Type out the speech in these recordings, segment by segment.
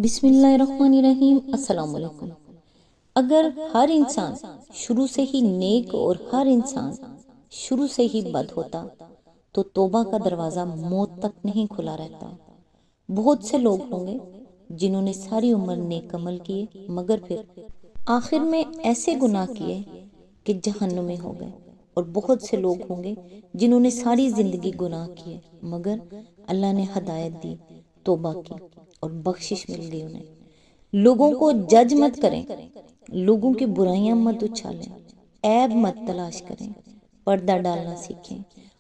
بسم اللہ الرحمن الرحیم۔ السلام علیکم۔ اگر ہر انسان شروع سے ہی نیک اور ہر انسان شروع سے ہی بد ہوتا تو توبہ کا دروازہ موت تک نہیں کھلا رہتا۔ بہت سے لوگ ہوں گے جنہوں نے ساری عمر نیک عمل کیے مگر پھر آخر میں ایسے گناہ کیے کہ جہنم میں ہو گئے، اور بہت سے لوگ ہوں گے جنہوں نے ساری زندگی گناہ کیے مگر اللہ نے ہدایت دی، توبہ کی اور بخشش مل گئی انہیں۔ لوگوں کو جج مت کریں، لوگوں کی برائیاں مت اچھالیں، عیب مت تلاش کریں، پردہ ڈالنا سیکھیں۔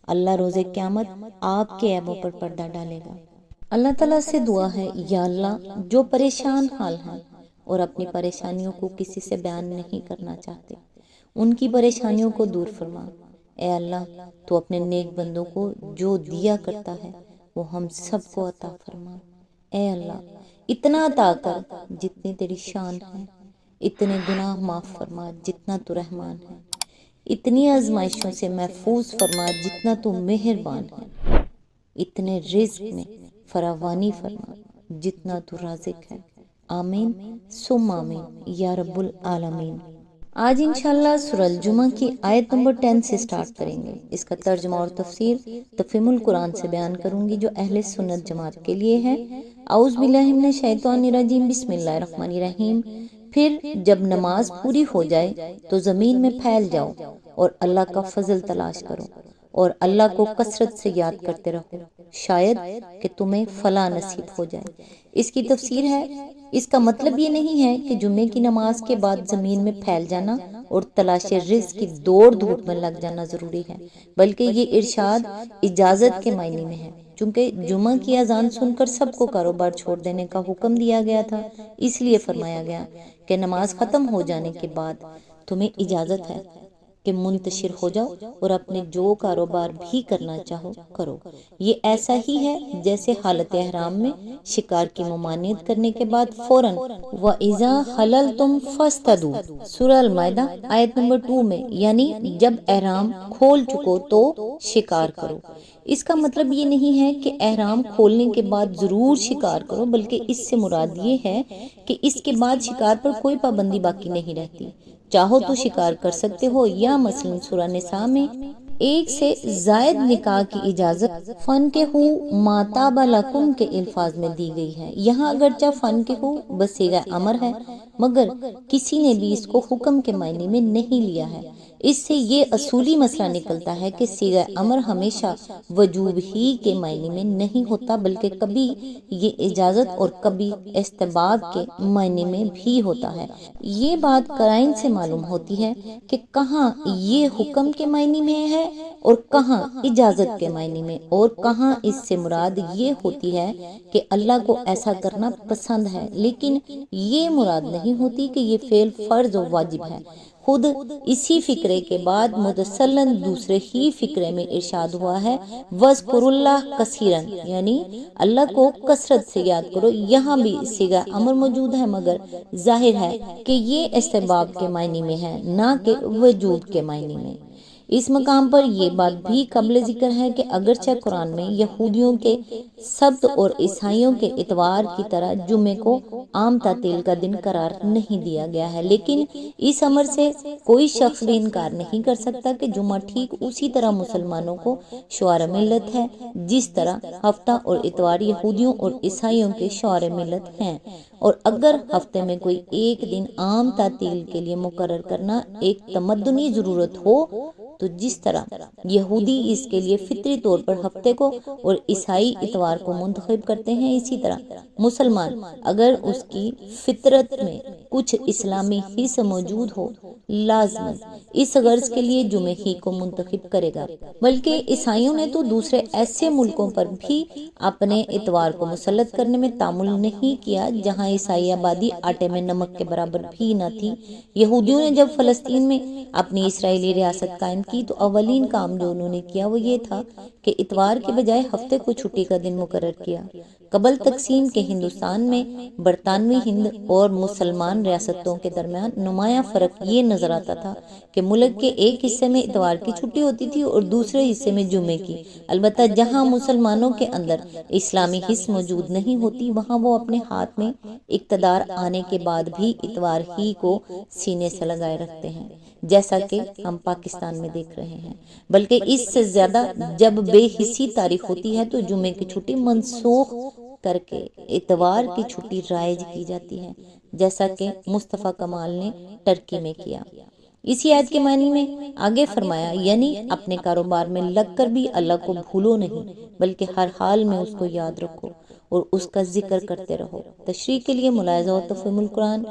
اللہ روز قیامت آپ کے عیبوں پر پردہ ڈالے گا۔ اللہ تعالیٰ سے دعا ہے، یا اللہ جو پریشان حال ہیں اور اپنی پریشانیوں کو کسی سے بیان نہیں کرنا چاہتے، ان کی پریشانیوں کو دور فرما۔ اے اللہ تو اپنے نیک بندوں کو جو دیا کرتا ہے وہ ہم سب کو عطا فرما۔ اے اللہ اتنا عطا کر جتنی تیری شان ہے، اتنے گناہ معاف فرما جتنا تو رحمان ہے، اتنی آزمائشوں سے محفوظ فرما جتنا تو مہربان ہے، اتنے رزق میں فراوانی فرما جتنا تو رازق ہے۔ آمین ثم آمین یا رب العالمین۔ آج انشاءاللہ سورہ الجمعہ کی آیت نمبر 10 سے سٹارٹ کریں گے۔ اس کا ترجمہ اور تفسیر تفہیم القرآن سے بیان کروں گی جو اہل سنت جماعت کے لیے ہے۔ اعوذ باللہ من الشیطان الرجیم، بسم اللہ الرحمن الرحیم۔ پھر جب نماز پوری ہو جائے تو زمین میں پھیل جاؤ اور اللہ کا فضل تلاش کرو اور اللہ کو کثرت سے یاد کرتے رہو، شاید کہ تمہیں فلاح نصیب ہو جائے۔ اس کی تفسیر ہے، اس کا مطلب یہ نہیں ہے کہ جمعے کی نماز کے بعد زمین میں پھیل جانا اور تلاش رزق کی دوڑ دھوپ میں لگ جانا ضروری ہے، بلکہ یہ ارشاد اجازت کے معنی میں ہے، چونکہ جمعہ کی اذان سن کر سب کو کاروبار چھوڑ دینے کا حکم دیا گیا تھا، اس لیے فرمایا گیا کہ نماز ختم ہو جانے کے بعد تمہیں اجازت ہے کہ منتشر ہو جاؤ اور اپنے جو کاروبار بھی کرنا چاہو کرو۔ یہ ایسا ہی ہے جیسے حالت احرام میں شکار کی ممانعت کرنے کے بعد فوراً وَإِذَا حَلَلْتُمْ فَاسْتَدُوا سورہ المائدہ آیت نمبر 2 میں، یعنی جب احرام کھول چکو تو شکار کرو۔ اس کا مطلب یہ نہیں ہے کہ احرام کھولنے کے بعد ضرور شکار کرو، بلکہ اس سے مراد یہ ہے کہ اس کے بعد شکار پر کوئی پابندی باقی نہیں رہتی، چاہو تو شکار کر سکتے ہو، یا مثلا سورہ نساء میں ایک سے زائد نکاح کی اجازت فَانْكِحُوا مَا طَابَ لَكُمْ کے الفاظ میں دی گئی ہے۔ یہاں اگرچہ فَانْكِحُوا بصیغہ امر ہے مگر کسی نے بھی اس کو حکم کے معنی میں نہیں لیا ہے۔ اس سے یہ اصولی مسئلہ نکلتا ہے کہ صیغہ امر ہمیشہ وجوب ہی کے معنی میں نہیں ہوتا، بلکہ کبھی یہ اجازت اور کبھی استحباب کے معنی میں بھی ہوتا ہے۔ یہ بات قرائن سے معلوم ہوتی ہے کہ کہاں یہ حکم کے معنی میں ہے اور کہاں اجازت کے معنی میں، اور کہاں اس سے مراد یہ ہوتی ہے کہ اللہ کو ایسا کرنا پسند ہے، لیکن یہ مراد نہیں ہوتی کہ یہ فعل فرض و واجب ہے۔ خود اسی فقرے کے بعد متسلن دوسرے ہی فقرے میں ارشاد ہوا ہے، وَاذْكُرُوا اللَّهَ كَثِيرًا، یعنی اللہ کو کثرت سے یاد کرو۔ یہاں بھی صیغہ امر موجود ہے مگر ظاہر ہے کہ یہ استحباب کے معنی میں ہے، نہ کہ وجوب کے معنی میں۔ اس مقام پر یہ بات بھی قابل ذکر ہے کہ اگرچہ قرآن میں یہودیوں کے سبت اور عیسائیوں کے اتوار کی طرح جمعے کو عام تعطیل کا دن قرار نہیں دیا گیا ہے، لیکن اس امر سے کوئی شخص بھی انکار نہیں کر سکتا کہ جمعہ ٹھیک اسی طرح مسلمانوں کو شعار ملت ہے جس طرح ہفتہ اور اتوار یہودیوں اور عیسائیوں کے شعار ملت ہیں۔ اور اگر ہفتے میں کوئی ایک دن عام تعطیل کے لیے مقرر کرنا ایک تمدنی ضرورت ہو تو جس طرح یہودی اس کے لیے فطری طور پر ہفتے کو اور عیسائی اتوار کو منتخب کرتے ہیں، اسی طرح مسلمان اگر اس کی فطرت میں کچھ اسلامی حصہ موجود ہو لازماً اس غرض کے لیے جمعے ہی کو منتخب کرے گا۔ بلکہ عیسائیوں نے تو دوسرے ایسے ملکوں پر بھی اپنے اتوار کو مسلط کرنے میں تعامل نہیں کیا جہاں عیسائی آبادی آٹے میں نمک کے برابر بھی نہ تھی۔ یہودیوں نے جب فلسطین میں اپنی اسرائیلی ریاست قائم کی تو اولین کام جو انہوں نے کیا وہ یہ تھا کہ اتوار کے بجائے ہفتے کو چھٹی کا دن مقرر کیا۔ قبل تقسیم کے ہندوستان میں برطانوی ہند اور مسلمان ریاستوں کے درمیان نمایاں فرق یہ نظر آتا تھا کہ ملک کے ایک حصے میں اتوار کی چھٹی ہوتی تھی اور دوسرے حصے میں جمعے کی۔ البتہ جہاں مسلمانوں کے اندر اسلامی حس موجود نہیں ہوتی، وہاں وہ اپنے ہاتھ میں اقتدار آنے کے بعد بھی اتوار ہی کو سینے سے لگائے رکھتے ہیں، جیسا کہ ہم پاکستان میں دیکھ رہے ہیں۔ بلکہ اس سے زیادہ جب بے حسی تاریخ ہوتی ہے تو جمعے کی چھٹی منسوخ کر کے اتوار کی چھٹی رائج کی جاتی ہے، جیسا کہ مصطفیٰ کمال نے ترکی میں کیا۔ اسی آیت کے معنی میں آگے فرمایا، یعنی اپنے کاروبار میں لگ کر بھی اللہ کو بھولو نہیں، بلکہ ہر حال میں اس کو یاد رکھو اور اس کا ذکر کرتے رہو۔ تشریح کے لیے ملاحظہ و تفہیم القرآن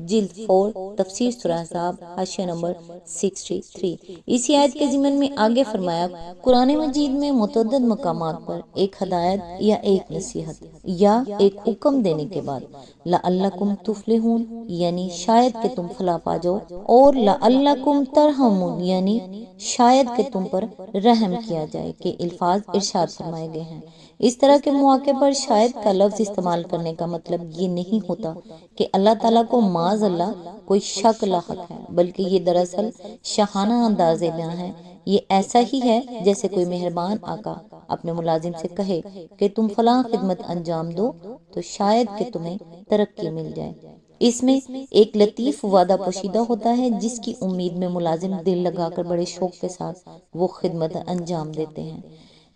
جلد 4 تفسیر سورہ احزاب حاشیہ نمبر 63۔ اسی آیت کے ضمن میں آگے فرمایا، قرآن مجید میں متعدد مقامات پر ایک ہدایت یا ایک نصیحت یا ایک حکم دینے کے بعد لعلکم تفلحون یعنی شاید کہ تم فلاح پا جاؤ، اور لعلکم ترحمون یعنی شاید کہ تم پر رحم کیا جائے کے الفاظ ارشاد فرمائے گئے ہیں۔ اس طرح کے مواقع پر شاید کا لفظ استعمال کرنے کا مطلب یہ نہیں ہوتا کہ اللہ تعالیٰ کو معاذ اللہ کوئی شک لاحق ہے، بلکہ یہ دراصل شاہانہ انداز بیان ہے۔ یہ ایسا ہی ہے جیسے کوئی مہربان آقا اپنے ملازم سے کہے کہ تم فلاں خدمت انجام دو تو شاید کہ تمہیں ترقی مل جائے۔ اس میں ایک لطیف وعدہ پوشیدہ ہوتا ہے جس کی امید میں ملازم دل لگا کر بڑے شوق کے ساتھ وہ خدمت انجام دیتے ہیں۔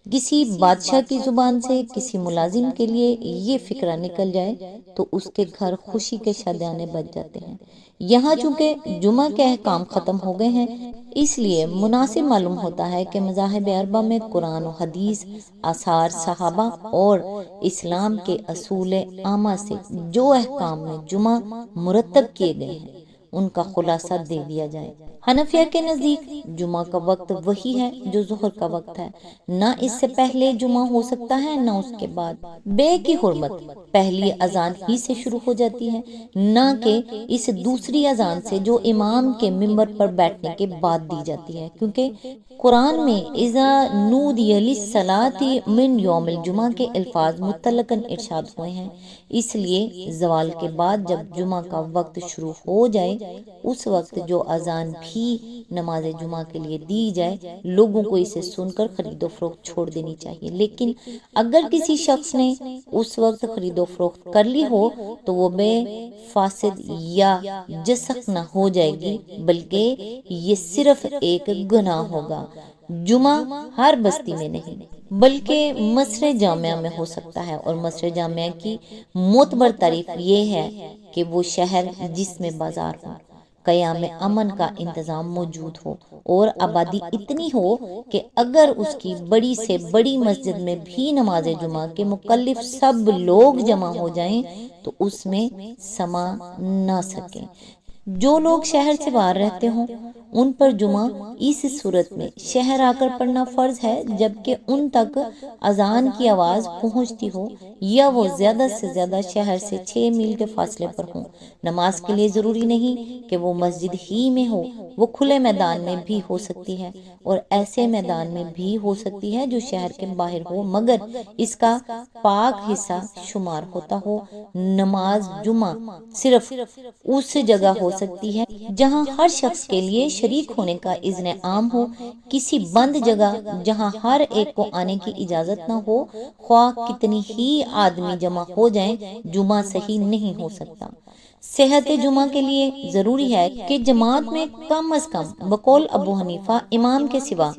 کسی بادشاہ کی زبان سے کسی ملازم کے لیے یہ فکرہ نکل جائے تو اس کے گھر خوشی کے شادیانے بج جاتے ہیں۔ یہاں چونکہ جمعہ کے احکام ختم ہو گئے ہیں، اس لیے مناسب معلوم ہوتا ہے کہ مذاہب اربعہ میں قرآن و حدیث، آثار صحابہ اور اسلام کے اصول عامہ سے جو احکام میں جمعہ مرتب کیے گئے ہیں ان کا خلاصہ دے دیا جائے۔ حنفیہ کے نزدیک جمعہ کا وقت وہی ہے جو ظہر کا وقت ہے، نہ اس سے پہلے جمعہ ہو سکتا ہے نہ اس کے بعد۔ بے کی حرمت پہلی اذان ہی سے شروع ہو جاتی ہے، نہ کہ اس دوسری اذان سے جو امام کے ممبر پر بیٹھنے کے بعد دی جاتی ہے، کیونکہ قرآن میں اذا نودی للصلاۃ من یوم الجمعہ کے الفاظ مطلقاً ارشاد ہوئے ہیں۔ اس لیے زوال کے بعد جب جمعہ کا وقت شروع ہو جائے اس وقت جو اذان بھی نماز جمعہ کے لیے دی جائے، لوگوں کو اسے سن کر خرید و فروخت چھوڑ دینی چاہیے۔ لیکن اگر کسی شخص نے اس وقت خرید و فروخت کر لی ہو تو وہ بے فاسد یا جسخ نہ ہو جائے گی، بلکہ یہ صرف ایک گناہ ہوگا۔ جمعہ ہر بستی میں نہیں بلکہ مصر جامعہ میں ہو سکتا ہے، اور مصر جامعہ کی معتبر تعریف یہ ہے کہ وہ شہر جس میں بازار ہو، قیام امن کا انتظام موجود ہو اور آبادی اتنی ہو کہ اگر اس کی بڑی سے بڑی مسجد میں بھی نماز جمعہ کے مکلف سب لوگ جمع ہو جائیں تو اس میں سما نہ سکیں۔ جو لوگ شہر سے باہر رہتے ہوں ان پر جمعہ اس صورت میں شہر آ کر پڑھنا فرض ہے، جبکہ ان تک اذان کی آواز پہنچتی ہو یا وہ زیادہ سے زیادہ شہر سے 6 میل کے فاصلے پر ہوں۔ نماز کے لیے ضروری نہیں کہ وہ مسجد ہی میں ہو، وہ کھلے میدان میں بھی ہو سکتی ہے، اور ایسے میدان میں بھی ہو سکتی ہے جو شہر کے باہر ہو مگر اس کا پاک حصہ شمار ہوتا ہو۔ نماز جمعہ صرف اس جگہ ہو سکتی ہے جہاں ہر شخص کے لیے شریک ہونے کا اذن عام ہو۔ کسی بند جگہ جہاں ہر ایک کو آنے کی اجازت نہ ہو، خواہ کتنی ہی آدمی جمع ہو جائیں، جمعہ صحیح نہیں ہو سکتا۔ صحت جمعہ کے لیے ضروری ہے کہ جماعت میں کم از کم بقول ابو حنیفہ امام کے سوا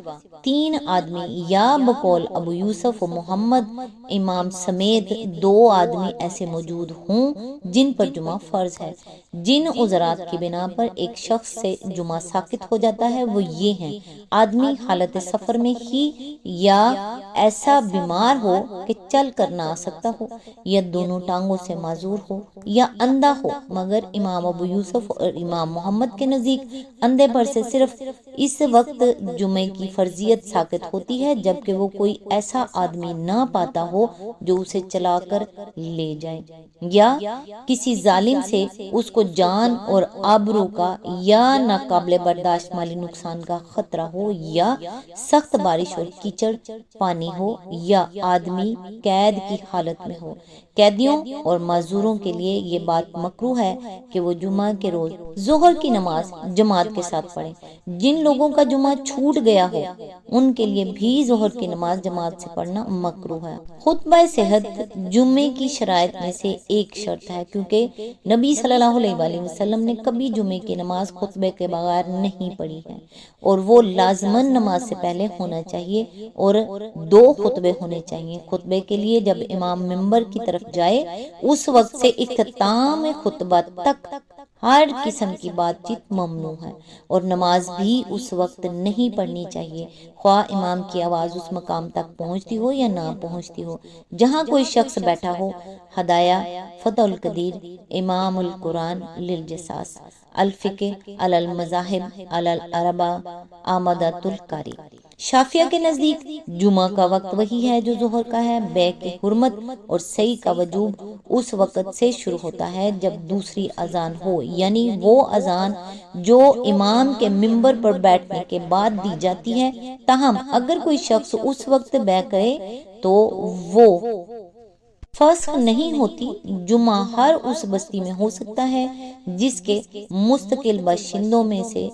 3 آدمی یا بقول ابو یوسف و محمد امام سمیت 2 آدمی ایسے موجود ہوں جن پر جمعہ فرض ہے۔ جن عذرات کی بنا پر ایک شخص سے جمعہ ساقط ہو جاتا ہے وہ یہ ہیں: آدمی حالت سفر میں ہی یا ایسا بیمار ہو کہ چل کر نہ آ سکتا ہو، یا دونوں ٹانگوں سے معذور ہو، یا اندھا ہو مگر امام ابو یوسف اور امام محمد کے نزدیک اندھے پر سے صرف اس وقت جمعے کی فرضیت ساقط ہوتی ہے جبکہ وہ کوئی ایسا آدمی نہ پاتا ہو جو اسے چلا کر لے جائے، یا کسی ظالم سے اس کو جان اور آبرو کا یا ناقابل برداشت مالی نقصان کا خطرہ ہو، یا سخت بارش اور کیچڑ پانی ہو، یا آدمی قید کی حالت میں ہو۔ قیدیوں اور معذوروں کے لیے یہ بات مکروہ ہے کہ وہ جمعہ کے روز ظہر کی نماز جماعت کے ساتھ پڑھیں۔ جن لوگوں کا جمعہ چھوٹ گیا ہو ان کے لیے بھی ظہر کی نماز جماعت سے پڑھنا مکروہ ہے۔ خطبہ صحت جمعے کی شرائط میں سے ایک شرط ہے، کیونکہ نبی صلی اللہ علیہ وآلہ وسلم نے کبھی جمعے کی نماز خطبے کے بغیر نہیں پڑھی ہے، اور وہ لازماً نماز سے پہلے ہونا چاہیے اور 2 خطبے ہونے چاہیے۔ خطبے کے لیے جب امام ممبر کی طرف جائے اس وقت سے اختتام خطبہ تک ہر قسم کی بات چیت ممنوع ہے، اور نماز بھی اس وقت نہیں پڑھنی چاہیے، خواہ امام کی آواز اس مقام تک پہنچتی ہو یا نہ پہنچتی ہو جہاں کوئی شخص بیٹھا ہو۔ ہدایہ فتح القدیر، امام القرآن للجساس، الفقہ علی المذاہب علی الاربع، آمدۃ القاری۔ شافعیہ کے نزدیک جمعہ کا وقت وہی ہے جو ظہر کا ہے۔ بے کی حرمت اور سعی کا وجوب اس وقت سے شروع ہوتا ہے جب دوسری اذان ہو، یعنی وہ اذان جو امام کے ممبر پر بیٹھنے کے بعد دی جاتی ہے۔ تاہم اگر کوئی شخص اس وقت بے کرے تو وہ فسخ نہیں ہوتی۔ جمعہ ہر اس بستی میں ہو سکتا ہے جس کے مستقل باشندوں میں سے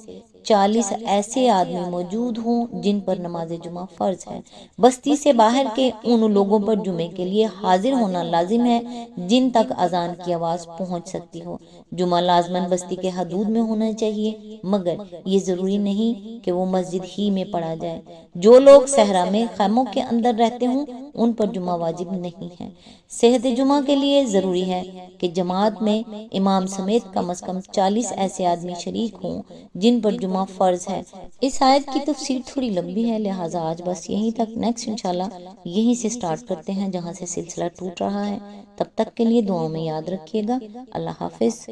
40 ایسے آدمی موجود ہوں جن پر نماز جمعہ فرض ہے۔ بستی سے باہر کے ان لوگوں پر جمعے کے لیے حاضر ہونا لازم ہے جن تک اذان کی آواز پہنچ سکتی ہو۔ جمعہ لازماً بستی کے حدود میں ہونا چاہیے، مگر یہ ضروری نہیں کہ وہ مسجد ہی میں پڑھا جائے۔ جو لوگ صحرا میں خیموں کے اندر رہتے ہوں ان پر جمعہ واجب نہیں ہے۔ صحت جمعہ کے لیے ضروری ہے کہ جماعت میں امام سمیت کم از کم 40 ایسے آدمی شریک ہوں جن پر جمعہ فرض ہے۔ اس آیت کی تفسیر تھوڑی لمبی ہے، لہٰذا آج بس یہیں تک، نیکسٹ انشاءاللہ یہیں سے سٹارٹ کرتے ہیں جہاں سے سلسلہ ٹوٹ رہا ہے۔ تب تک کے لیے دعاؤں میں یاد رکھیے گا۔ اللہ حافظ۔